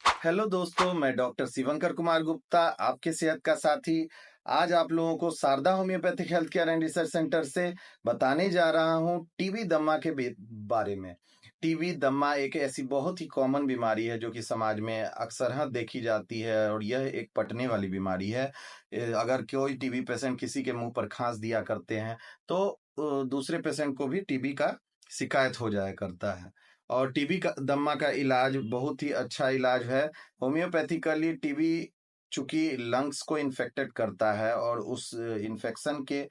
Hello दोस्तों, मैं doctor Shivankar Kumar Gupta, आपके सेहत का साथी। आज आप लोगों को Sharda homoeopathic health care and research centre से बताने जा रहा हूँ टीबी दमा के बारे में। टीबी दमा एक ऐसी बहुत ही कॉमन बीमारी है जो कि समाज में अक्सर देखी जाती है और यह एक पटने वाली बीमारी है। अगर कोई टीबी पेशेंट किसी के मुंह पर खांस दिया करते हैं तो दूसरे पेशेंट को भी टीबी का शिकायत हो जाया करता है। और टीबी का दमा का इलाज बहुत ही अच्छा इलाज है। होम्योपैथिकली टीबी चूंकि लंग्स को इन्फेक्टेड करता है और उस इन्फेक्शन के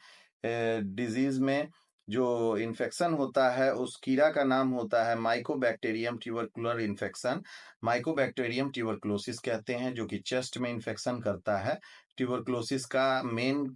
डिजीज में जो इन्फेक्शन होता है उस कीड़ा का नाम होता है Mycobacterium tubercular infection. Mycobacterium tuberculosis कहते हैं, जो कि चेस्ट में इन्फेक्शन करता है। ट्यूबरकुलोसिस का मेन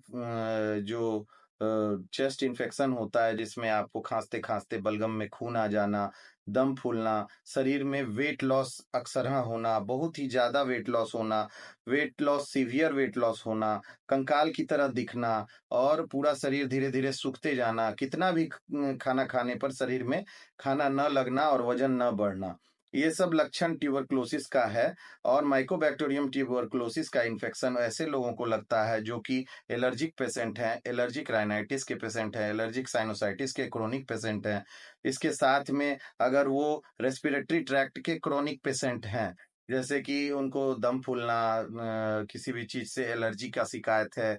जो चेस्ट इन्फेक्शन होता है जिसमें आपको खांसते खांसते बलगम में खून आ जाना, दम फूलना, शरीर में वेट लॉस अक्सर होना, बहुत ही ज़्यादा वेट लॉस होना, weight loss severe weight loss होना, कंकाल की तरह दिखना और पूरा शरीर धीरे-धीरे सूखते जाना, कितना भी खाना खाने पर शरीर में खाना न लगना और वज़न न बढ़ना। ये सब लक्षण ट्यूबरकुलोसिस का है। और माइकोबैक्टीरियम ट्यूबरकुलोसिस का इन्फेक्शन ऐसे लोगों को लगता है जो कि एलर्जिक पेशेंट हैं, एलर्जिक राइनाइटिस के पेशेंट हैं, एलर्जिक साइनोसाइटिस के क्रोनिक पेशेंट हैं। इसके साथ में अगर वो रेस्पिरेटरी ट्रैक्ट के क्रोनिक पेशेंट हैं, जैसे कि उनको दम फूलना, किसी भी चीज़ से एलर्जी का शिकायत है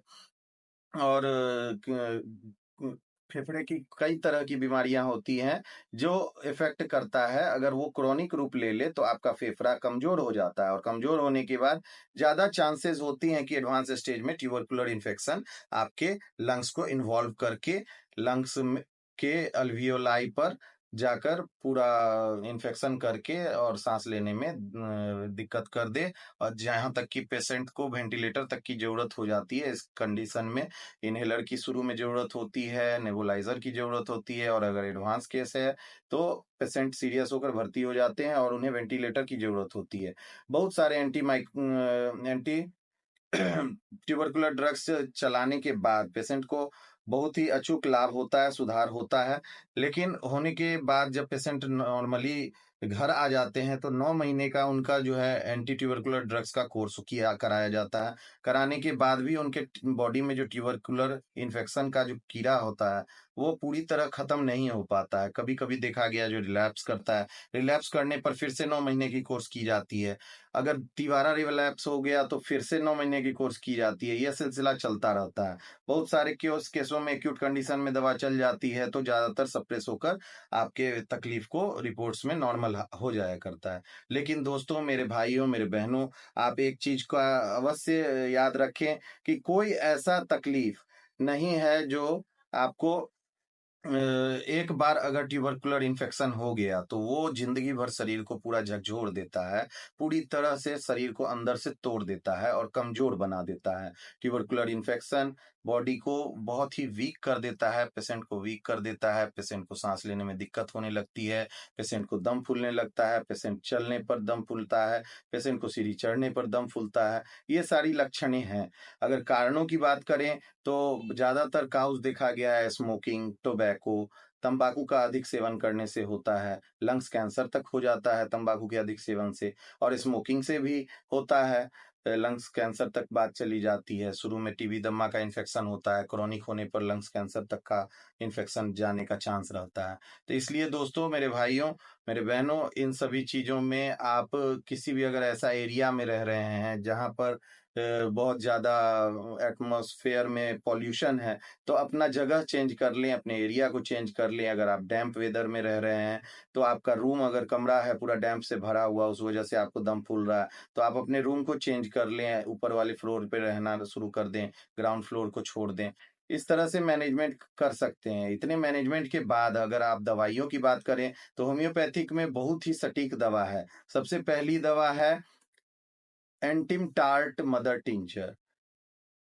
और फेफड़े की कई तरह की बीमारियां होती हैं जो इफेक्ट करता है। अगर वो क्रोनिक रूप ले ले तो आपका फेफड़ा कमजोर हो जाता है और कमजोर होने के बाद ज्यादा चांसेस होती हैं कि एडवांस स्टेज में ट्यूबरकुलर इन्फेक्शन आपके लंग्स को इन्वॉल्व करके लंग्स के अल्वियोलाई पर जाकर पूरा इन्फेक्शन करके और सांस लेने में दिक्कत कर दे और जहाँ तक कि पेशेंट को वेंटिलेटर तक की जरूरत हो जाती है। इस कंडीशन में इनहेलर की शुरू में जरूरत होती है, नेबुलाइजर की जरूरत होती है और अगर एडवांस केस है तो पेशेंट सीरियस होकर भर्ती हो जाते हैं और उन्हें वेंटिलेटर की जरूरत होती है। बहुत सारे एंटी ट्यूबरकुलर ड्रग्स चलाने के बाद पेशेंट को बहुत ही अचूक लाभ होता है, सुधार होता है। लेकिन होने के बाद जब पेशेंट नॉर्मली घर आ जाते हैं तो 9 महीने का उनका जो है एंटी ट्यूबरकुलर ड्रग्स का कोर्स किया कराया जाता है। कराने के बाद भी उनके बॉडी में जो ट्यूबरकुलर इन्फेक्शन का जो कीड़ा होता है, वो पूरी तरह खत्म नहीं हो पाता है। कभी-कभी देखा गया जो रिलैप्स करता है, रिलैप्स करने पर फिर से 9 महीने की कोर्स की जाती है। अगर दोबारा रिलैप्स हो गया तो फिर से 9 महीने की कोर्स की जाती है। यह सिलसिला चलता रहता है। बहुत सारे केसों में एक्यूट कंडीशन में दवा चल जाती है तो ज़्यादातर सप्रेस होकर आपके तकलीफ को रिपोर्ट्स में नॉर्मल हो जाया करता है। लेकिन दोस्तों, मेरे भाइयों, मेरे बहनों, आप एक चीज़ का अवश्य याद रखें कि कोई ऐसा तकलीफ नहीं है जो आपको एक बार अगर ट्यूबरकुलर इन्फेक्शन हो गया तो वो जिंदगी भर शरीर को पूरा झकझोर देता है, पूरी तरह से शरीर को अंदर से तोड़ देता है और कमजोर बना देता है। ट्यूबरकुलर इन्फेक्शन बॉडी को बहुत ही वीक कर देता है, पेशेंट को वीक कर देता है, पेशेंट को सांस लेने में दिक्कत होने लगती है, पेशेंट को दम फूलने लगता है, पेशेंट चलने पर दम फूलता है, पेशेंट को सीढ़ी चढ़ने पर दम फूलता है। ये सारी लक्षणें हैं। अगर कारणों की बात करें तो ज़्यादातर काउज़ देखा गया है स्मोकिंग, टोबैको, तंबाकू का अधिक सेवन करने से होता है। लंग्स कैंसर तक हो जाता है तंबाकू के अधिक सेवन से और स्मोकिंग से भी होता है। लंग्स कैंसर तक बात चली जाती है। शुरू में टीबी दमा का इन्फेक्शन होता है, क्रोनिक होने पर लंग्स कैंसर तक का इन्फेक्शन जाने का चांस रहता है। तो इसलिए दोस्तों, मेरे भाइयों, मेरे बहनों, इन सभी चीज़ों में आप किसी भी अगर ऐसा एरिया में रह रहे हैं जहाँ पर बहुत ज़्यादा एटमॉस्फेयर में पॉल्यूशन है, तो अपना जगह चेंज कर लें, अपने एरिया को चेंज कर लें। अगर आप डैम्प वेदर में रह रहे हैं, तो आपका रूम अगर कमरा है पूरा डैम्प से भरा हुआ, उस वजह से आपको दम फूल रहा है, तो आप अपने रूम को चेंज कर लें, ऊपर वाले फ्लोर पे रहना शुरू कर दें, ग्राउंड फ्लोर को छोड़ दें। इस तरह से मैनेजमेंट कर सकते हैं। इतने मैनेजमेंट के बाद अगर आप दवाइयों की बात करें, तो होम्योपैथिक में बहुत ही सटीक दवा है। सबसे पहली दवा है एंटिम टार्ट मदर टिंचर।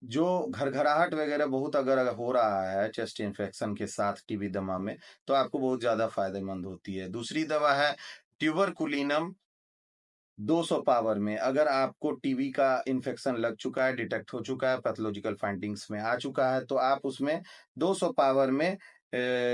जो घरघराहट वगैरह बहुत अगर हो रहा है चेस्ट इन्फेक्शन के साथ टीबी दमा में, तो आपको बहुत ज़्यादा फ़ायदेमंद होती है। दूसरी दवा है ट्यूबरकुलिनम 200 पावर में। अगर आपको टीबी का इन्फेक्शन लग चुका है, डिटेक्ट हो चुका है, पैथोलॉजिकल फाइंडिंग्स में आ चुका है, तो आप उसमें 200 पावर में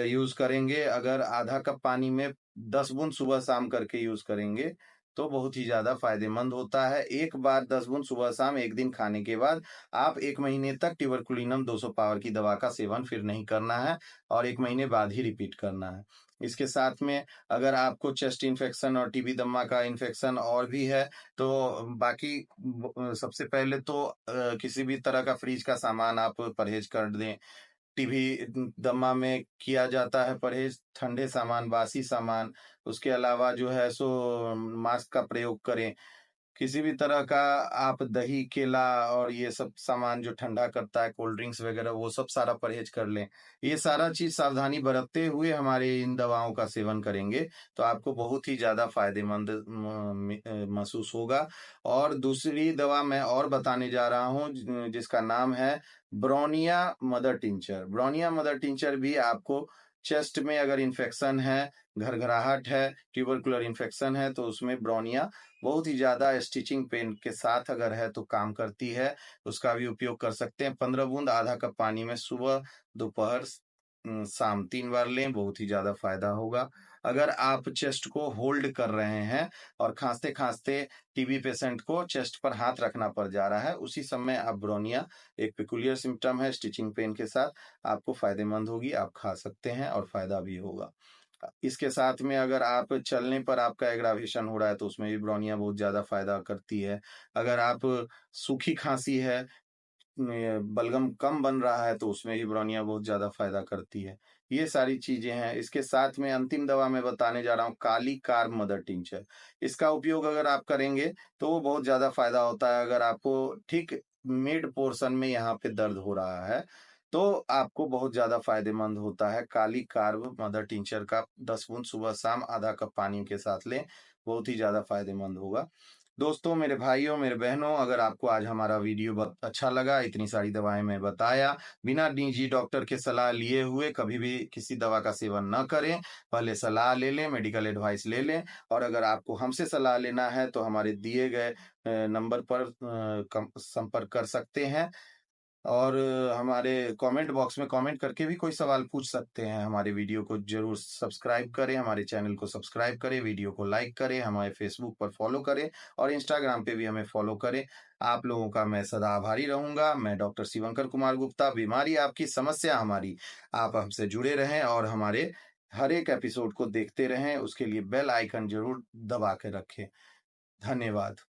यूज़ करेंगे। अगर आधा कप पानी में 10 बूंद सुबह-शाम करके यूज़ करेंगे, तो बहुत ही ज़्यादा फ़ायदेमंद होता है। एक बार 10 बूँद सुबह-शाम 1 दिन खाने के बाद आप 1 महीने तक ट्यूबरकुलिनम 200 पावर की दवा का सेवन फिर नहीं करना है और 1 महीने बाद ही रिपीट करना है। इसके साथ में अगर आपको चेस्ट इन्फेक्शन और टीबी दमा का इन्फेक्शन और भी है, तो बाकी सबसे पहले तो किसी भी तरह का फ्रिज का सामान आप परहेज़ कर दें। टीबी दमा में किया जाता है परहेज़ ठंडे सामान, बासी सामान, उसके अलावा जो है सो मास्क का प्रयोग करें। किसी भी तरह का आप दही, केला और ये सब सामान जो ठंडा करता है, कोल्ड ड्रिंक्स वगैरह वो सब सारा परहेज़ कर लें। ये सारा चीज़ सावधानी बरतते हुए हमारे इन दवाओं का सेवन करेंगे, तो आपको बहुत ही ज़्यादा फ़ायदेमंद महसूस होगा। और दूसरी दवा मैं और बताने जा रहा हूँ जिसका नाम है bryonia mother tincture. Bryonia mother tincture भी आपको चेस्ट में अगर इन्फेक्शन है, घरघराहट है, ट्यूबरकुलर इन्फेक्शन है, तो उसमें ब्रोनिया बहुत ही ज़्यादा स्टिचिंग पेन के साथ अगर है तो काम करती है, उसका भी उपयोग कर सकते हैं। 15 बूँद आधा कप पानी में सुबह, दोपहर, शाम 3 बार लें, बहुत ही ज़्यादा फ़ायदा होगा। अगर आप चेस्ट को होल्ड कर रहे हैं और खाँसते-खाँसते टीबी पेशेंट को चेस्ट पर हाथ रखना पड़ जा रहा है, उसी समय आप ब्रोनिया, एक पेक्यूलियर सिम्पटम है स्टिचिंग पेन के साथ, आपको फ़ायदेमंद होगी, आप खा सकते हैं और फ़ायदा भी होगा। इसके साथ में अगर आप चलने पर आपका एग्रावेशन हो रहा है तो उसमें भी ब्रोनिया बहुत ज़्यादा फ़ायदा करती है। अगर आप सूखी खाँसी है, बलगम कम बन रहा है तो उसमें भी ब्रोनिया बहुत ज़्यादा फ़ायदा करती है। ये सारी चीज़ें हैं। इसके साथ में अंतिम दवा मैं बताने जा रहा हूँ काली कार्ब मदर टिंचर। इसका उपयोग अगर आप करेंगे तो वो बहुत ज़्यादा फ़ायदा होता है। अगर आपको ठीक मिड पोर्शन में यहाँ पे दर्द हो रहा है, तो आपको बहुत ज़्यादा फ़ायदेमंद होता है। काली कार्ब मदर टिंचर का 10 बूँद सुबह-शाम आधा कप पानी के साथ लें, बहुत ही ज़्यादा फ़ायदेमंद होगा। दोस्तों, मेरे भाइयों, मेरे बहनों, अगर आपको आज हमारा वीडियो अच्छा लगा, इतनी सारी दवाएँ मैं बताया, बिना निजी डॉक्टर की सलाह लिए हुए कभी भी किसी दवा का सेवन ना करें। पहले सलाह ले लें, मेडिकल एडवाइस ले लें और अगर आपको हमसे सलाह लेना है तो हमारे दिए गए नंबर पर संपर्क कर सकते हैं। और हमारे कमेंट बॉक्स में कमेंट करके भी कोई सवाल पूछ सकते हैं। हमारे वीडियो को ज़रूर सब्सक्राइब करें, हमारे चैनल को सब्सक्राइब करें, वीडियो को लाइक करें, हमारे फेसबुक पर फ़ॉलो करें और इंस्टाग्राम पे भी हमें फ़ॉलो करें। आप लोगों का मैं सदा आभारी रहूँगा। मैं डॉक्टर शिवंकर कुमार गुप्ता, बीमारी आपकी, समस्या हमारी। आप हमसे जुड़े रहें और हमारे हर एक एपिसोड को देखते रहें, उसके लिए बेल आइकन ज़रूर दबा के रखें। धन्यवाद।